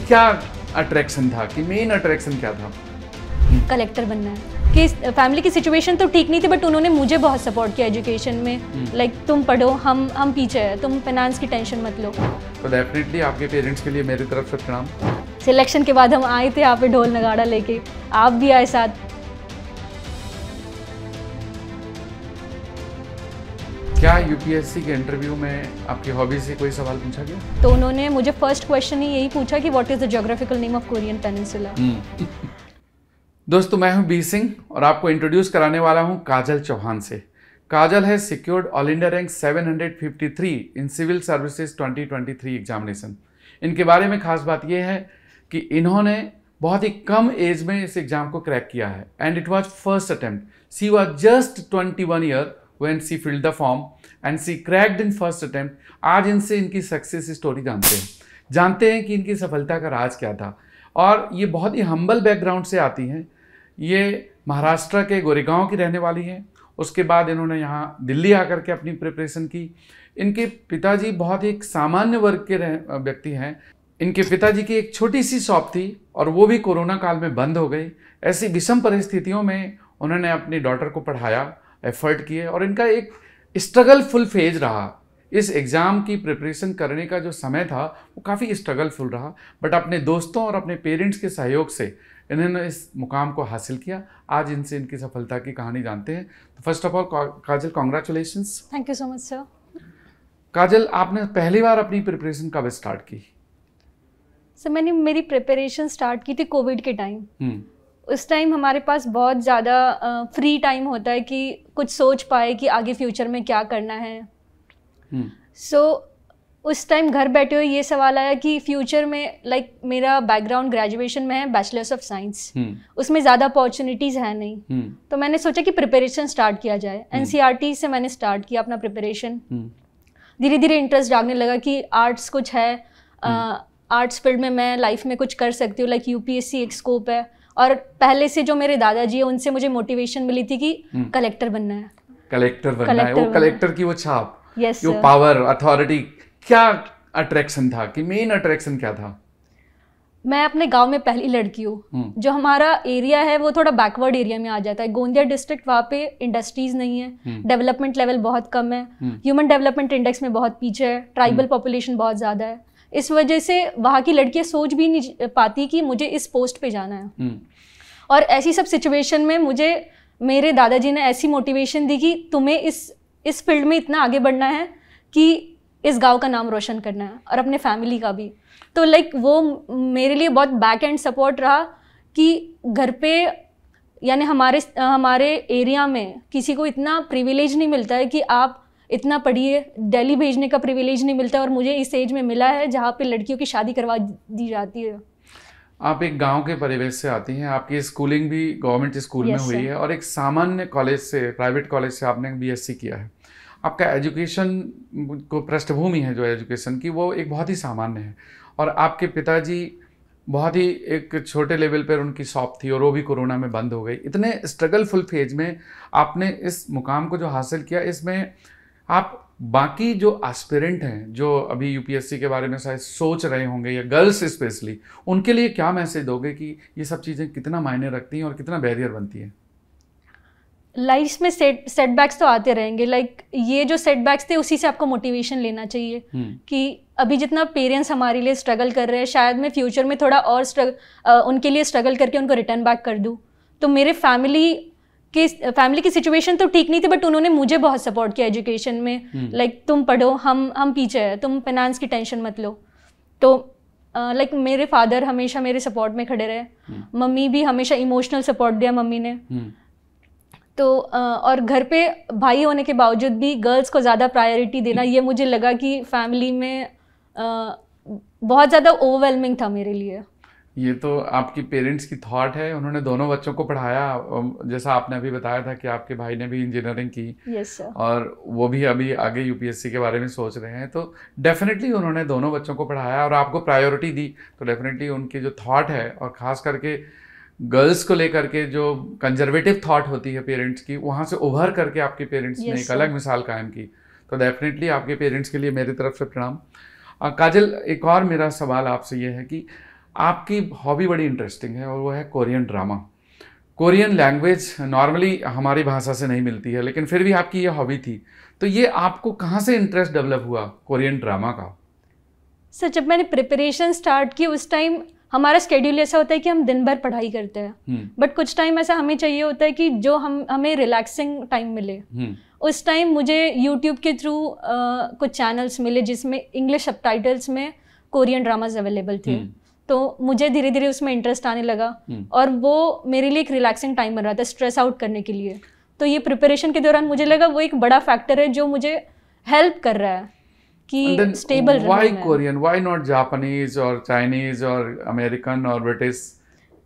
क्या अट्रैक्शन था कि मेन अट्रैक्शन क्या था? कलेक्टर बनना है कि फैमिली की सिचुएशन तो ठीक नहीं थी, बट उन्होंने मुझे बहुत सपोर्ट किया एजुकेशन में। लाइक तुम पढ़ो, हम पीछे हैं, तुम फाइनेंस की टेंशन मत लो। तो डेफिनेटली आपके पेरेंट्स के लिए मेरी तरफ से प्रणाम। सिलेक्शन के बाद हम आए थे यहाँ पे ढोल नगाड़ा लेके, आप भी आए साथ। क्या यूपीएससी के इंटरव्यू में आपकी हॉबी से कोई सवाल पूछा गया? तो उन्होंने मुझे फर्स्ट क्वेश्चन ही यही पूछा कि what is the geographical name of Korean peninsula. दोस्तों, मैं हूं बी सिंह और आपको इंट्रोड्यूस कराने वाला हूं काजल चौहान से। काजल है secured all India rank 753 in civil services 2023 examination. इनके बारे में खास बात यह है कि इन्होंने बहुत ही कम एज में इस एग्जाम को क्रैक किया है and it was first attempt. She was just 21 year when she filled the form and she cracked in first attempt. आज इनसे इनकी सक्सेस स्टोरी जानते हैं कि इनकी सफलता का राज क्या था। और ये बहुत ही हम्बल बैकग्राउंड से आती हैं। ये महाराष्ट्र के गोरेगांव की रहने वाली हैं। उसके बाद इन्होंने यहाँ दिल्ली आकर के अपनी प्रिपरेशन की। इनके पिताजी बहुत ही सामान्य वर्ग के व्यक्ति हैं। इनके पिताजी की एक छोटी सी शॉप थी और वो भी कोरोना काल में बंद हो गई। ऐसी विषम परिस्थितियों में उन्होंने अपनी डॉटर को पढ़ाया, एफर्ट किए और इनका एक स्ट्रगलफुल फेज रहा। इस एग्ज़ाम की प्रिपरेशन करने का जो समय था वो काफ़ी स्ट्रगलफुल रहा, बट अपने दोस्तों और अपने पेरेंट्स के सहयोग से इन्होंने इस मुकाम को हासिल किया। आज इनसे इनकी सफलता की कहानी जानते हैं। तो first of all Kajal, congratulations. Thank you so much sir. Kajal, आपने पहली बार अपनी प्रिपरेशन कब स्टार्ट की? सर मैंने मेरी प्रिपरेशन स्टार्ट की थी कोविड के टाइम। उस टाइम हमारे पास बहुत ज़्यादा फ्री टाइम होता है कि कुछ सोच पाए कि आगे फ्यूचर में क्या करना है। सो उस टाइम घर बैठे हुए ये सवाल आया कि फ्यूचर में लाइक मेरा बैकग्राउंड ग्रेजुएशन में है, बैचलर्स ऑफ साइंस, उसमें ज़्यादा अपॉर्चुनिटीज़ है नहीं। तो मैंने सोचा कि प्रिपरेशन स्टार्ट किया जाए। एनसीईआरटी से मैंने स्टार्ट किया अपना प्रिपरेशन। धीरे धीरे इंटरेस्ट जागने लगा कि आर्ट्स कुछ है, आर्ट्स फील्ड में मैं लाइफ में कुछ कर सकती हूँ, लाइक यूपीएससी एक स्कोप है। और पहले से जो मेरे दादाजी है उनसे मुझे मोटिवेशन मिली थी कि कलेक्टर बनना है। कलेक्टर बनना है, वो कलेक्टर की वो छाप, yes, जो पावर, अथॉरिटी, क्या अट्रैक्शन था कि मेन अट्रैक्शन क्या था? मैं अपने गांव में पहली लड़की हूँ। जो हमारा एरिया है वो थोड़ा बैकवर्ड एरिया में आ जाता है। गोंदिया डिस्ट्रिक्ट, वहाँ पे इंडस्ट्रीज नहीं है, डेवलपमेंट लेवल बहुत कम है, ह्यूमन डेवलपमेंट इंडेक्स में बहुत पीछे है, ट्राइबल पॉपुलेशन बहुत ज़्यादा है। इस वजह से वहाँ की लड़कियाँ सोच भी नहीं पाती कि मुझे इस पोस्ट पे जाना है। और ऐसी सब सिचुएशन में मुझे मेरे दादाजी ने ऐसी मोटिवेशन दी कि तुम्हें इस फील्ड में इतना आगे बढ़ना है कि इस गांव का नाम रोशन करना है और अपने फैमिली का भी। तो लाइक वो मेरे लिए बहुत बैक एंड सपोर्ट रहा कि घर पे यानी हमारे एरिया में किसी को इतना प्रिविलेज नहीं मिलता है कि आप इतना पढ़िए, दिल्ली भेजने का प्रिविलेज नहीं मिलता, और मुझे इस एज में मिला है जहाँ पे लड़कियों की शादी करवा दी जाती है। आप एक गांव के परिवेश से आती हैं, आपकी स्कूलिंग भी गवर्नमेंट स्कूल में हुई है और एक सामान्य कॉलेज से, प्राइवेट कॉलेज से आपने बीएससी किया है। आपका एजुकेशन को पृष्ठभूमि है जो एजुकेशन की, वो एक बहुत ही सामान्य है। और आपके पिताजी बहुत ही एक छोटे लेवल पर उनकी शॉप थी और वो भी कोरोना में बंद हो गई। इतने स्ट्रगलफुल फेज में आपने इस मुकाम को जो हासिल किया, इसमें आप बाकी जो एस्पिरेंट हैं जो अभी यूपीएससी के बारे में शायद सोच रहे होंगे, या गर्ल्स स्पेशली, उनके लिए क्या मैसेज दोगे कि ये सब चीज़ें कितना मायने रखती हैं और कितना बैरियर बनती है? लाइफ में सेटबैक्स तो आते रहेंगे। लाइक ये जो सेटबैक्स थे उसी से आपको मोटिवेशन लेना चाहिए कि अभी जितना पेरेंट्स हमारे लिए स्ट्रगल कर रहे हैं, शायद मैं फ्यूचर में थोड़ा और उनके लिए स्ट्रगल करके उनको रिटर्न बैक कर दूँ। तो मेरे फैमिली की सिचुएशन तो ठीक नहीं थी, बट उन्होंने मुझे बहुत सपोर्ट किया एजुकेशन में। लाइक तुम पढ़ो, हम पीछे हैं, तुम फाइनेंस की टेंशन मत लो। तो लाइक मेरे फादर हमेशा मेरे सपोर्ट में खड़े रहे। मम्मी भी हमेशा इमोशनल सपोर्ट दिया मम्मी ने। तो और घर पे भाई होने के बावजूद भी गर्ल्स को ज़्यादा प्रायोरिटी देना, ये मुझे लगा कि फैमिली में बहुत ज़्यादा ओवरवेलमिंग था मेरे लिए। ये तो आपकी पेरेंट्स की थॉट है, उन्होंने दोनों बच्चों को पढ़ाया। जैसा आपने अभी बताया था कि आपके भाई ने भी इंजीनियरिंग की। Yes sir. और वो भी अभी आगे यूपीएससी के बारे में सोच रहे हैं। तो डेफिनेटली उन्होंने दोनों बच्चों को पढ़ाया और आपको प्रायोरिटी दी। तो डेफिनेटली उनकी जो थॉट है, और ख़ास करके गर्ल्स को लेकर के जो कंजर्वेटिव थॉट होती है पेरेंट्स की, वहाँ से उभर करके आपके पेरेंट्स ने एक अलग मिसाल कायम की। तो डेफिनेटली आपके पेरेंट्स के लिए मेरी तरफ से प्रणाम। काजल, एक और मेरा सवाल आपसे ये है कि आपकी हॉबी बड़ी इंटरेस्टिंग है और वो है Korean drama. Korean language normally हमारी भाषा से नहीं मिलती है, लेकिन फिर भी आपकी ये हॉबी थी। तो ये आपको कहाँ से इंटरेस्ट डेवलप हुआ कोरियन ड्रामा का? सर जब मैंने प्रिपरेशन स्टार्ट की उस टाइम हमारा स्केड्यूल ऐसा होता है कि हम दिन भर पढ़ाई करते हैं, बट कुछ टाइम ऐसा हमें चाहिए होता है कि जो हमें रिलैक्सिंग टाइम मिले। उस टाइम मुझे यूट्यूब के थ्रू कुछ चैनल्स मिले जिसमें इंग्लिश सबटाइटल्स में कोरियन ड्रामाज अवेलेबल थे। तो मुझे धीरे धीरे उसमें इंटरेस्ट आने लगा और वो मेरे लिए एक रिलैक्सिंग टाइम बन रहा था स्ट्रेस आउट करने के लिए। तो ये प्रिपरेशन के दौरान मुझे लगा वो एक बड़ा फैक्टर है जो मुझे हेल्प कर रहा है कि स्टेबल रहना। Why Korean, why not Japanese और चाइनीज और अमेरिकन और ब्रिटिश?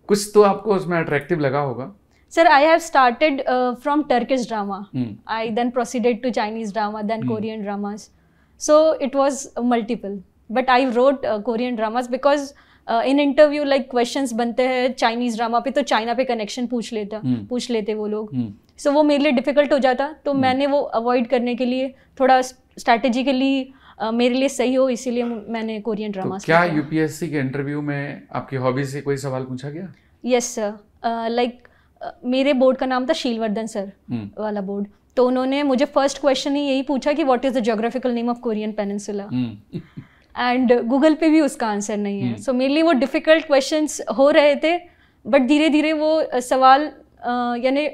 कुछ तो आपको उसमें अट्रैक्टिव लगा होगा। Sir, I have started from Turkish drama. I then proceeded to Chinese drama, then Korean dramas. So it was multiple. But I wrote Korean dramas because in interview like questions बनते हैं Chinese drama पे, तो China पे connection पूछ लेते वो लोग। So वो मेरे लिए डिफिकल्ट हो जाता, तो मैंने वो अवॉइड करने के लिए थोड़ा स्ट्रैटेजिकली मेरे लिए सही हो, इसीलिए मैंने कोरियन ड्रामा। तो क्या यूपीएससी के इंटरव्यू में आपकी हॉबी से कोई सवाल पूछा गया? यस सर, लाइक मेरे बोर्ड का नाम था शीलवर्धन सर वाला बोर्ड, तो उन्होंने मुझे फर्स्ट क्वेश्चन ही यही पूछा कि what is the geographical name of Korean peninsula, and Google पे भी उसका आंसर नहीं है। सो मेरे लिए वो डिफिकल्ट क्वेश्चंस हो रहे थे, बट धीरे धीरे वो सवाल यानी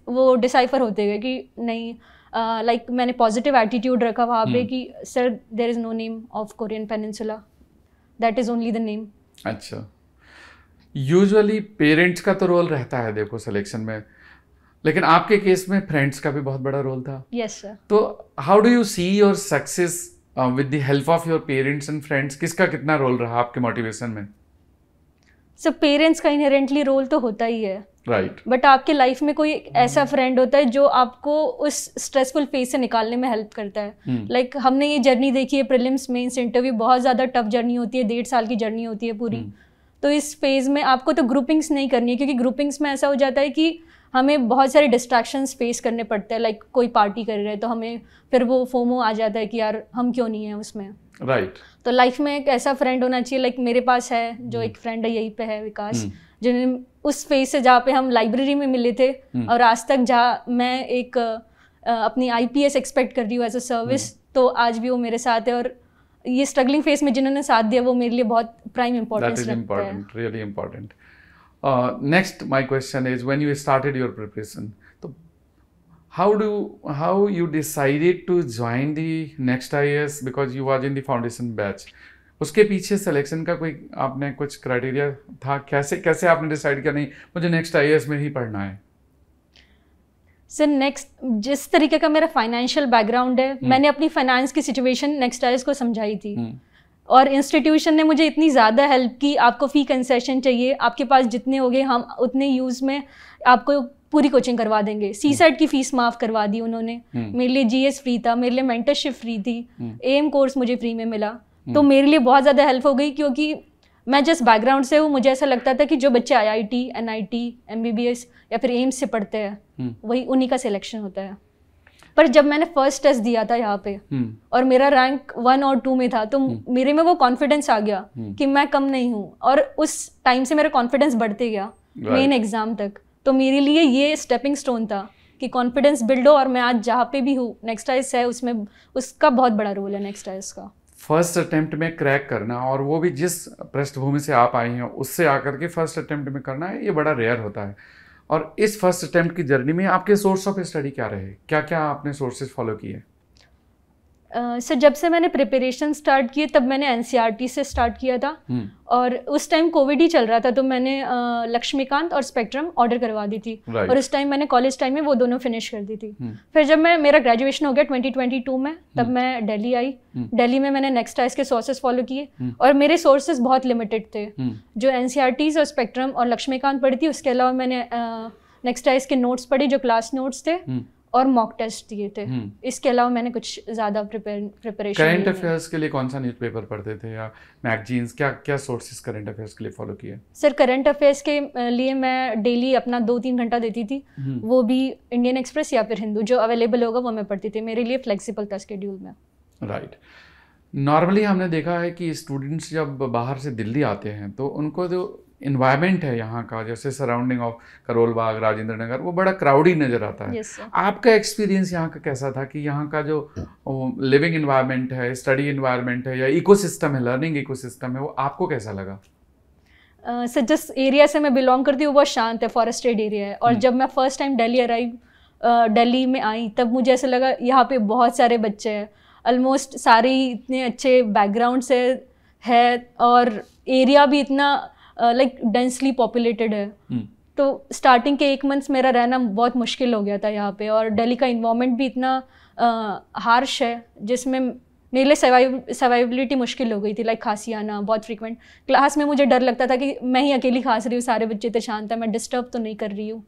वो डिसाइफर होते गए कि नहीं, लाइक मैंने पॉजिटिव एटीट्यूड रखा वहाँ पे कि sir there is no name of Korean peninsula, that is only the name. अच्छा, यूजुअली पेरेंट्स का तो रोल रहता है देखो सिलेक्शन में, लेकिन आपके केस में फ्रेंड्स का भी बहुत बड़ा रोल था। Yes sir. तो how do you see your success with the help of your parents and friends? किसका कितना रोल रहा आपके मोटिवेशन में? सर पेरेंट्स का इनहेरेंटली रोल तो होता ही है, राइट, बट आपके लाइफ में कोई ऐसा फ्रेंड होता है जो आपको उस स्ट्रेसफुल फेज से निकालने में हेल्प करता है। लाइक हमने ये जर्नी देखी है, प्रीलिम्स मेंस इंटरव्यू बहुत ज़्यादा टफ जर्नी होती है, 1.5 साल की जर्नी होती है पूरी। तो इस फेज़ में आपको तो ग्रुपिंग्स नहीं करनी है, क्योंकि ग्रुपिंग्स में ऐसा हो जाता है कि हमें बहुत सारे डिस्ट्रैक्शंस फेस करने पड़ते हैं। लाइक कोई पार्टी कर रहे हैं तो हमें फिर वो फोमो आ जाता है कि यार हम क्यों नहीं हैं उसमें, राइट। तो लाइफ में एक ऐसा फ्रेंड होना चाहिए, लाइक मेरे पास है जो एक फ्रेंड है यहीं पे है, विकास, जिन्हें उस फेज से जहाँ पे हम लाइब्रेरी में मिले थे और आज तक जहाँ मैं एक अपनी IPS एक्सपेक्ट कर रही हूँ एज अ सर्विस, तो आज भी वो मेरे साथ है। और ये स्ट्रगलिंग फेज में जिन्होंने साथ दिया वो मेरे लिए बहुत प्राइम इंपॉर्टेंस रखता है। Really important. Next my question is when you started your preparation, तो how you decided to join the next IAS because you was in the foundation batch? उसके पीछे सिलेक्शन का कोई आपने कुछ क्राइटेरिया था? कैसे आपने डिसाइड किया नहीं मुझे नेक्स्ट IAS में ही पढ़ना है? सर नेक्स्ट जिस तरीके का मेरा फाइनेंशियल बैकग्राउंड है, मैंने अपनी फाइनेंस की सिचुएशन नेक्स्ट IAS को समझाई थी, और इंस्टीट्यूशन ने मुझे इतनी ज़्यादा हेल्प की, आपको फ़ी कंसेशन चाहिए, आपके पास जितने होंगे हम उतने यूज़ में आपको पूरी कोचिंग करवा देंगे। CSET की फ़ीस माफ़ करवा दी उन्होंने, मेरे लिए GS फ्री था, मेरे लिए मेंटरशिप फ्री थी, AM कोर्स मुझे फ्री में मिला, तो मेरे लिए बहुत ज़्यादा हेल्प हो गई। क्योंकि मैं जिस बैकग्राउंड से हूँ, मुझे ऐसा लगता था कि जो बच्चे IIT, NIT, MBBS या फिर एम्स से पढ़ते हैं वही उन्हीं का सिलेक्शन होता है। पर जब मैंने फर्स्ट टेस्ट दिया था यहाँ पे और मेरा रैंक 1 और 2 में था, तो मेरे में वो कॉन्फिडेंस आ गया कि मैं कम नहीं हूँ, और उस टाइम से मेरा कॉन्फिडेंस बढ़ते गया मेन एग्जाम तक। तो मेरे लिए ये स्टेपिंग स्टोन था कि कॉन्फिडेंस बिल्ड हो, और मैं आज जहाँ पे भी हूँ नेक्स्ट IAS है उसमें उसका बहुत बड़ा रोल है नेक्स्ट IAS का। फर्स्ट अटेम्प्ट में क्रैक करना, और वो भी जिस पृष्ठभूमि से आप आई हैं उससे आकर के फर्स्ट अटेम्प्ट में करना है, ये बड़ा रेयर होता है। और इस फर्स्ट अटेम्प्ट की जर्नी में आपके सोर्स ऑफ स्टडी क्या रहे? क्या क्या आपने सोर्सेज फॉलो किए? सर जब से मैंने प्रिपरेशन स्टार्ट किए तब मैंने NCERT से स्टार्ट किया था, और उस टाइम कोविड ही चल रहा था, तो मैंने लक्ष्मीकांत और स्पेक्ट्रम ऑर्डर करवा दी थी, और उस टाइम मैंने कॉलेज टाइम में वो दोनों फिनिश कर दी थी। फिर जब मेरा ग्रेजुएशन हो गया 2022 में, तब मैं दिल्ली आई। दिल्ली में मैंने नेक्स्ट IAS के सोर्सेज फॉलो किए, और मेरे सोर्सेज बहुत लिमिटेड थे। जो NCERT और स्पेक्ट्रम और लक्ष्मीकांत पढ़ी थी, उसके अलावा मैंने नेक्स्ट IAS के नोट्स पढ़े जो क्लास नोट्स थे, और मॉक टेस्ट दिए थे। इसके अलावा मैंने कुछ ज़्यादा प्रिपरेशन। करंट अफेयर्स के लिए कौन सा न्यूज़पेपर पढ़ते थे या मैगजीन्स, क्या सोर्सेज करंट अफेयर्स के लिए फॉलो किए? सर करंट अफेयर्स के लिए मैं डेली अपना 2-3 घंटा देती थी, वो भी इंडियन एक्सप्रेस या फिर हिंदू, जो अवेलेबल होगा वो मैं पढ़ती थी। मेरे लिए फ्लेक्सिबल था शेड्यूल में। राइट। नॉर्मली हमने देखा है कि स्टूडेंट्स जब बाहर से दिल्ली आते हैं तो उनको जो इन्वायरमेंट है यहाँ का, जैसे सराउंडिंग ऑफ करोल बाग, राजेंद्र नगर, वो बड़ा क्राउडी नज़र आता है। yes, आपका एक्सपीरियंस यहाँ का कैसा था कि यहाँ का जो लिविंग इन्वायरमेंट है, स्टडी इन्वायरमेंट है या इकोसिस्टम है, लर्निंग इकोसिस्टम है, वो आपको कैसा लगा? सर जिस एरिया से मैं बिलोंग करती हूँ वो शांत है, फॉरेस्टेड एरिया है। और जब मैं फर्स्ट टाइम दिल्ली में आई तब मुझे ऐसा लगा यहाँ पे बहुत सारे बच्चे हैं, ऑलमोस्ट सारे ही इतने अच्छे बैकग्राउंड से है और एरिया भी इतना लाइक डेंसली पॉपुलेटेड है। तो स्टार्टिंग के 1 मंथ्स मेरा रहना बहुत मुश्किल हो गया था यहाँ पे। और दिल्ली का इन्वायरमेंट भी इतना हार्श है जिसमें मेरे लिए सर्वाइबिलिटी मुश्किल हो गई थी, लाइक खांसी आना बहुत फ्रीक्वेंट। क्लास में मुझे डर लगता था कि मैं ही अकेली खांस रही हूँ, सारे बच्चे तो शांत हैं, मैं डिस्टर्ब तो नहीं कर रही हूँ।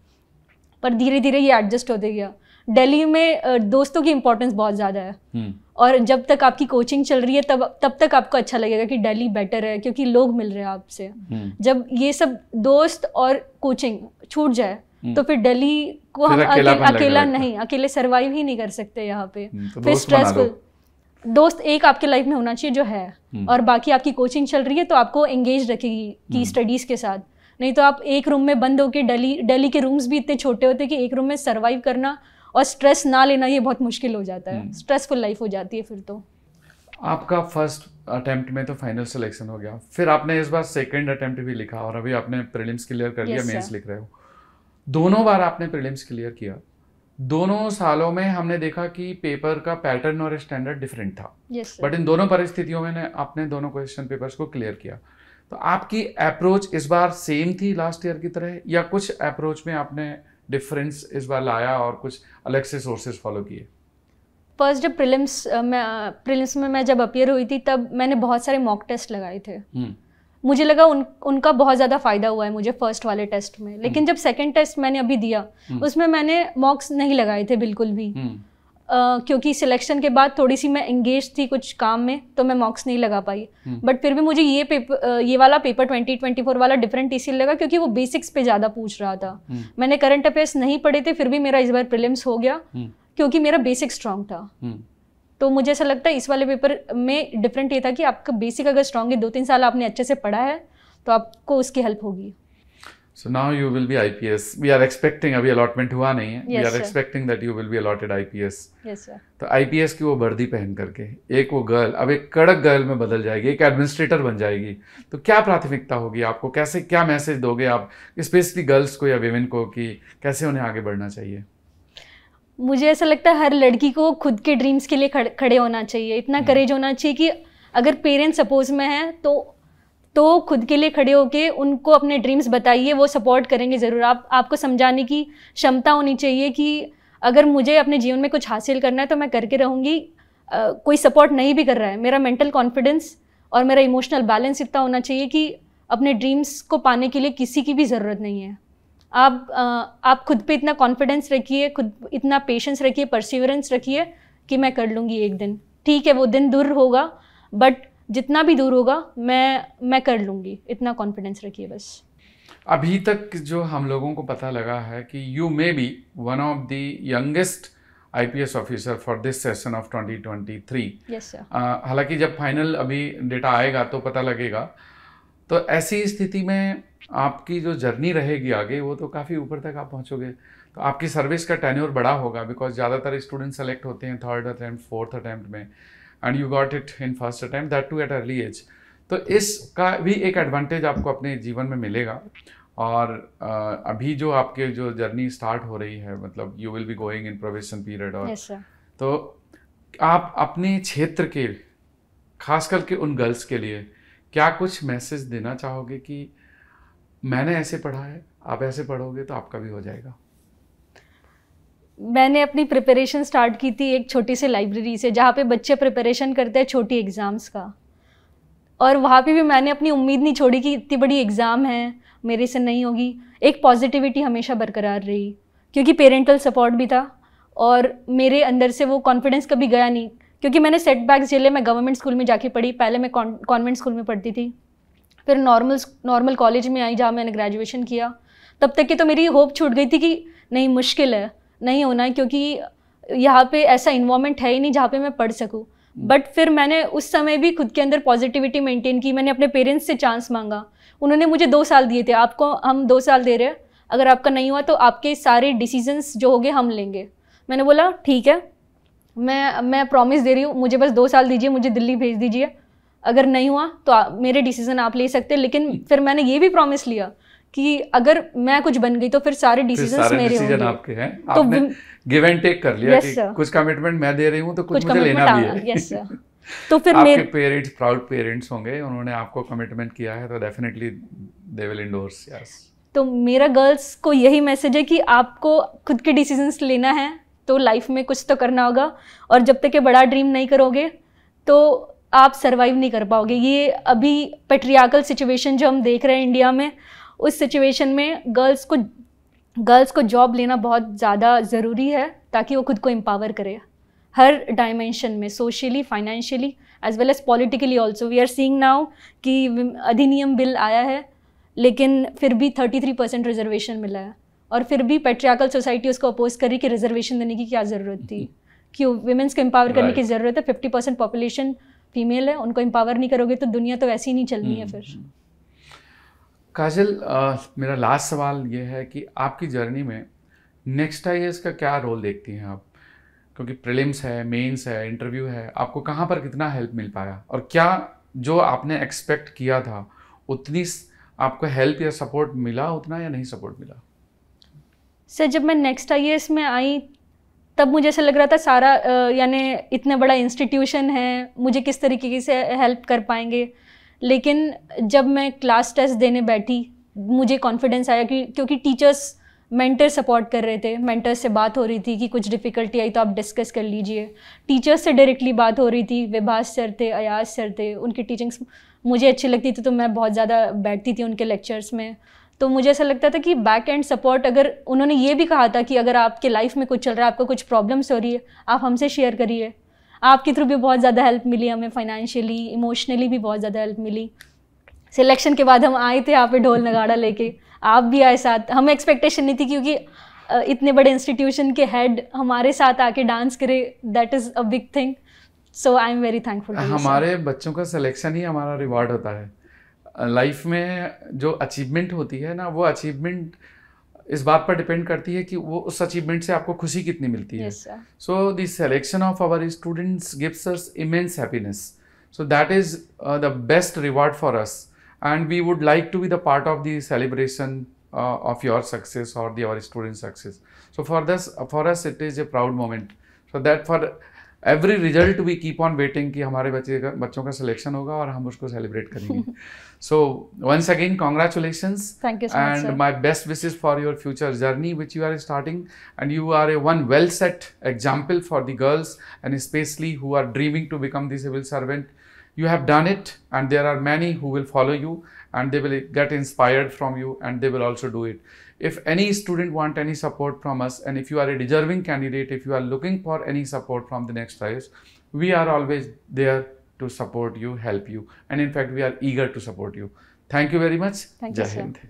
पर धीरे धीरे ये एडजस्ट होते गया। दिल्ली में दोस्तों की इम्पोर्टेंस बहुत ज़्यादा है और जब तक आपकी कोचिंग चल रही है तब तक आपको अच्छा लगेगा कि दिल्ली बेटर है क्योंकि लोग मिल रहे हैं आपसे। जब ये सब दोस्त और कोचिंग छूट जाए तो फिर दिल्ली को हम अकेले सर्वाइव ही नहीं कर सकते यहाँ पे। तो फिर स्ट्रेसफुल दोस्त एक आपके लाइफ में होना चाहिए जो है, और बाकी आपकी कोचिंग चल रही है तो आपको एंगेज रखेगी कि स्टडीज़ के साथ। नहीं तो आप एक रूम में बंद होकर दिल्ली के रूम्स भी इतने छोटे होते हैं कि एक रूम में सर्वाइव करना और स्ट्रेस ना लेना ये बहुत मुश्किल हो जाता है। स्ट्रेसफुल लाइफ हो जाती है फिर तो। आपका फर्स्ट अटेम्प्ट में तो फाइनल सिलेक्शन हो गया, फिर आपने इस बार सेकंड अटेम्प्ट भी लिखा और अभी आपने प्रीलिम्स क्लियर कर लिया, मेंस लिख रहे हो। दोनों बार आपने प्रीलिम्स क्लियर किया। दोनों सालों में हमने देखा कि पेपर का पैटर्न और स्टैंडर्ड डिफरेंट था, बट इन दोनों परिस्थितियों में आपने दोनों क्वेश्चन पेपर्स को क्लियर किया। तो आपकी अप्रोच इस बार सेम थी लास्ट ईयर की तरह या कुछ अप्रोच में आपने डिफरेंस इस बार लाया और कुछ अलग से सोर्सेज फॉलो किए? फर्स्ट जब प्रीलिम्स में मैं जब अपीयर हुई थी तब मैंने बहुत सारे मॉक टेस्ट लगाए थे। मुझे लगा उनका बहुत ज़्यादा फ़ायदा हुआ है मुझे फर्स्ट वाले टेस्ट में। लेकिन जब सेकंड टेस्ट मैंने अभी दिया उसमें मैंने मॉक्स नहीं लगाए थे बिल्कुल भी, क्योंकि सिलेक्शन के बाद थोड़ी सी मैं एंगेज थी कुछ काम में तो मैं मॉक्स नहीं लगा पाई। बट फिर भी मुझे ये वाला पेपर 2024 वाला डिफरेंट इसीलिए लगा क्योंकि वो बेसिक्स पे ज़्यादा पूछ रहा था। मैंने करंट अफेयर्स नहीं पढ़े थे फिर भी मेरा इस बार प्रीलिम्स हो गया क्योंकि मेरा बेसिक स्ट्रांग था। तो मुझे ऐसा लगता है इस वाले पेपर में डिफरेंट ये था कि आपका बेसिक अगर स्ट्रांग है, 2-3 साल आपने अच्छे से पढ़ा है तो आपको उसकी हेल्प होगी। So now you will be IPS. We are expecting, अभी अलॉटमेंट हुआ नहीं है, we are expecting that you will be allotted IPS. Yes sir. तो IPS की वो वर्दी पहन करके एक वो गर्ल अब एक कड़क गर्ल में बदल जाएगी, एक एडमिनिस्ट्रेटर बन जाएगी। तो क्या प्राथमिकता होगी आपको, कैसे क्या मैसेज दोगे आप स्पेशली गर्ल्स को या विमेन को कि कैसे उन्हें आगे बढ़ना चाहिए? मुझे ऐसा लगता है हर लड़की को खुद के ड्रीम्स के लिए खड़े होना चाहिए, इतना करेज होना चाहिए कि अगर पेरेंट्स सपोज में हैं तो खुद के लिए खड़े होके उनको अपने ड्रीम्स बताइए, वो सपोर्ट करेंगे ज़रूर। आपको समझाने की क्षमता होनी चाहिए कि अगर मुझे अपने जीवन में कुछ हासिल करना है तो मैं करके रहूँगी। कोई सपोर्ट नहीं भी कर रहा है, मेरा मेंटल कॉन्फिडेंस और मेरा इमोशनल बैलेंस इतना होना चाहिए कि अपने ड्रीम्स को पाने के लिए किसी की भी ज़रूरत नहीं है। आप खुद पे इतना कॉन्फिडेंस रखिए, खुद इतना पेशेंस रखिए, परसिवरेंस रखिए कि मैं कर लूँगी एक दिन। ठीक है वो दिन दूर होगा बट जितना भी दूर होगा मैं कर लूँगी, इतना कॉन्फिडेंस रखिए बस। अभी तक जो हम लोगों को पता लगा है कि you may be one of the youngest IPS officer for this session of 2023। Yes sir. हालांकि जब फाइनल अभी डेटा आएगा तो पता लगेगा। तो ऐसी स्थिति में आपकी जो जर्नी रहेगी आगे वो तो काफ़ी ऊपर तक आप पहुंचोगे। तो आपकी सर्विस का टेन्योर बड़ा होगा बिकॉज ज़्यादातर स्टूडेंट सेलेक्ट होते हैं 3rd अटैम्प्ट 4th अटैम्प्ट में, and you got it in first attempt, that too at early age. तो इसका भी एक एडवांटेज आपको अपने जीवन में मिलेगा। और अभी जो आपके जो जर्नी स्टार्ट हो रही है, मतलब you will be going in probation period, और तो आप अपने क्षेत्र के खास करके उन गर्ल्स के लिए क्या कुछ मैसेज देना चाहोगे कि मैंने ऐसे पढ़ा है, आप ऐसे पढ़ोगे तो आपका भी हो जाएगा? मैंने अपनी प्रिपरेशन स्टार्ट की थी एक छोटी सी लाइब्रेरी से जहाँ पे बच्चे प्रिपरेशन करते हैं छोटी एग्ज़ाम्स का, और वहाँ पे भी मैंने अपनी उम्मीद नहीं छोड़ी कि इतनी बड़ी एग्ज़ाम है मेरे से नहीं होगी। एक पॉजिटिविटी हमेशा बरकरार रही क्योंकि पेरेंटल सपोर्ट भी था और मेरे अंदर से वो कॉन्फिडेंस कभी गया नहीं क्योंकि मैंने सेटबैक्स झेले। मैं गवर्नमेंट स्कूल में जाके पढ़ी, पहले मैं कॉन्वेंट स्कूल में पढ़ती थी, फिर नॉर्मल कॉलेज में आई जहाँ मैंने ग्रेजुएशन किया। तब तक की तो मेरी होप छूट गई थी कि नहीं मुश्किल है, नहीं होना है क्योंकि यहाँ पे ऐसा इन्वायरमेंट है ही नहीं जहाँ पे मैं पढ़ सकूँ। बट फिर मैंने उस समय भी खुद के अंदर पॉजिटिविटी मेंटेन की, मैंने अपने पेरेंट्स से चांस मांगा। उन्होंने मुझे 2 साल दिए थे, आपको हम 2 साल दे रहे हैं, अगर आपका नहीं हुआ तो आपके सारे डिसीजंस जो होंगे हम लेंगे। मैंने बोला ठीक है, मैं प्रॉमिस दे रही हूँ, मुझे बस 2 साल दीजिए, मुझे दिल्ली भेज दीजिए, अगर नहीं हुआ तो मेरे डिसीजन आप ले सकते हैं। लेकिन फिर मैंने ये भी प्रॉमिस लिया कि अगर मैं कुछ बन गई तो फिर सारे डिसीजंस मेरे होंगे। आपके हैं, तो आपने गिव एंड टेक कर लिया कि कुछ कमिटमेंट मैं दे रही हूँ तो कुछ मुझे लेना भी है। Yes sir. तो फिर आपके पेरेंट्स प्राउड पेरेंट्स होंगे, उन्होंने आपको कमिटमेंट किया है तो definitely they will endorse. Yes, तो मेरा गर्ल्स को यही मैसेज है कि आपको खुद के डिसीजंस लेना है तो लाइफ में कुछ तो करना होगा, और जब तक ये बड़ा ड्रीम नहीं करोगे तो आप सरवाइव नहीं कर पाओगे। ये अभी पेट्रियार्कल सिचुएशन जो हम देख रहे हैं इंडिया में, उस सिचुएशन में गर्ल्स को जॉब लेना बहुत ज़्यादा ज़रूरी है ताकि वो खुद को एम्पावर करे हर डायमेंशन में, socially, financially as well as politically also. We are seeing now कि अधिनियम बिल आया है लेकिन फिर भी 33% रिजर्वेशन मिला है, और फिर भी पेट्रियार्कल सोसाइटी उसको अपोज करी कि रिजर्वेशन देने की क्या ज़रूरत थी, क्यों वुमेन्स को एम्पावर करने की ज़रूरत है। 50% पॉपुलेशन फीमेल है, उनको एम्पावर नहीं करोगे तो दुनिया तो ऐसी ही नहीं चलनी है फिर। काजल, मेरा लास्ट सवाल ये है कि आपकी जर्नी में नेक्स्ट IAS का क्या रोल देखती हैं आप? क्योंकि प्रीलिम्स है, मेंस है, इंटरव्यू है, आपको कहाँ पर कितना हेल्प मिल पाया, और क्या जो आपने एक्सपेक्ट किया था उतनी आपको हेल्प या सपोर्ट मिला उतना, या नहीं सपोर्ट मिला? सर, जब मैं नेक्स्ट IAS में आई तब मुझे ऐसा लग रहा था सारा यानी इतना बड़ा इंस्टीट्यूशन है, मुझे किस तरीके से हेल्प कर पाएंगे। लेकिन जब मैं क्लास टेस्ट देने बैठी मुझे कॉन्फिडेंस आया कि क्योंकि टीचर्स मेंटर सपोर्ट कर रहे थे, मेंटर से बात हो रही थी कि कुछ डिफ़िकल्टी आई तो आप डिस्कस कर लीजिए। टीचर्स से डायरेक्टली बात हो रही थी, विभास सर थे, अयाज सर थे, उनकी टीचिंग्स मुझे अच्छी लगती थी तो मैं बहुत ज़्यादा बैठती थी उनके लेक्चर्स में। तो मुझे ऐसा लगता था कि बैक एंड सपोर्ट, अगर उन्होंने ये भी कहा था कि अगर आपके लाइफ में कुछ चल रहा है, आपको कुछ प्रॉब्लम्स हो रही है, आप हमसे शेयर करिए। आपके थ्रू भी बहुत ज़्यादा हेल्प मिली हमें, फाइनेंशियली, इमोशनली भी बहुत ज़्यादा हेल्प मिली। सिलेक्शन के बाद हम आए थे यहाँ पे ढोल नगाड़ा लेके, आप भी आए साथ। हमें एक्सपेक्टेशन नहीं थी क्योंकि इतने बड़े इंस्टीट्यूशन के हेड हमारे साथ आके डांस करे, that is a big thing. So I am very thankful. हमारे बच्चों का सिलेक्शन ही हमारा रिवॉर्ड होता है। लाइफ में जो अचीवमेंट होती है ना, वो अचीवमेंट इस बात पर डिपेंड करती है कि वो उस अचीवमेंट से आपको खुशी कितनी मिलती है। So the selection of our students gives us immense happiness, so that is the best reward for us, and we would like to be the part of the celebration of your success or the our student success. So for us it is a proud moment, so that for every result we keep on waiting कि हमारे बच्चों का selection होगा और हम उसको celebrate करेंगे. So once again congratulations. Thank you so much, and sir. my best wishes for your future journey which you are starting, and you are a one well set example for the girls and especially who are dreaming to become the civil servant. You have done it, and there are many who will follow you and they will get inspired from you and they will also do it. If any student want any support from us, and if you are a deserving candidate, if you are looking for any support from the next IAS, we are always there to support you, help you, and in fact we are eager to support you. Thank you very much. Thank you, Jai sir. Hind.